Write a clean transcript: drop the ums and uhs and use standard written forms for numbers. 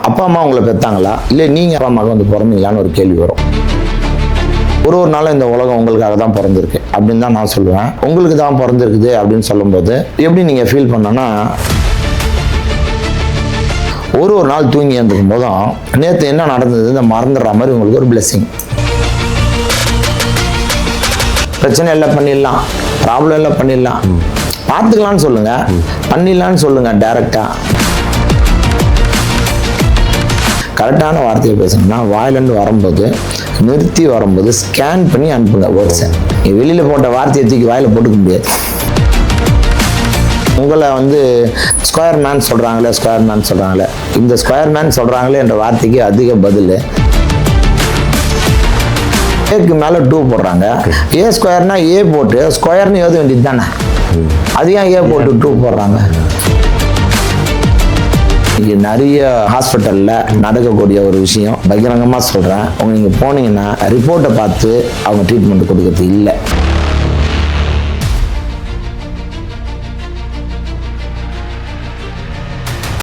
அப்பா அம்மா உங்களை பெற்றாங்களா, இல்லை நீங்கள் அப்பா அம்மாவுக்கு வந்து பிறந்தீங்களான்னு ஒரு கேள்வி வரும். ஒரு நாளும் இந்த உலகம் உங்களுக்காக தான் பிறந்திருக்கு அப்படின்னு தான் நான் சொல்லுவேன். உங்களுக்கு தான் பிறந்திருக்குது அப்படின்னு சொல்லும்போது எப்படி நீங்கள் ஃபீல் பண்ணனா, ஒரு நாள் தூங்கி எழுந்துக்கும் போதும் நேற்று என்ன நடந்தது இந்த மறந்துடுற மாதிரி உங்களுக்கு ஒரு பிளெஸிங். பிரச்சனை எல்லாம் பண்ணிடலாம், ப்ராப்ளம் எல்லாம் பண்ணிடலாம், பார்த்துக்கலான்னு சொல்லுங்க, பண்ணிடலான்னு சொல்லுங்க. டைரக்டா கரெக்டான வார்த்தையை பேசணும்னா வாயிலேருந்து வரும்போது நிறுத்தி வரும்போது ஸ்கேன் பண்ணி அனுப்புங்க வேர்ட்ஸை. வெளியில் போட்ட வார்த்தையை தூக்கி வாயில் போட்டுக்க முடியாது. உங்களை வந்து ஸ்கொயர் மேன் சொல்கிறாங்களே, இந்த ஸ்கொயர் மேன் சொல்கிறாங்களே என்ற வார்த்தைக்கு அதிக பதில் ஏக்கு மேலே 2 போடுறாங்க. ஏ ஸ்கொயர்னா ஏ போட்டு ஸ்கொயர்னு எழுத வேண்டியது தானே, அது ஏன் ஏ போட்டு 2 போடுறாங்க? இங்கே நிறைய ஹாஸ்பிட்டலில் நடக்கக்கூடிய ஒரு விஷயம் பகிரங்கமாக சொல்கிறேன். நீங்கள் போனீங்கன்னா ரிப்போர்ட்டை பார்த்து அவங்க ட்ரீட்மெண்ட் கொடுக்கறது இல்லை.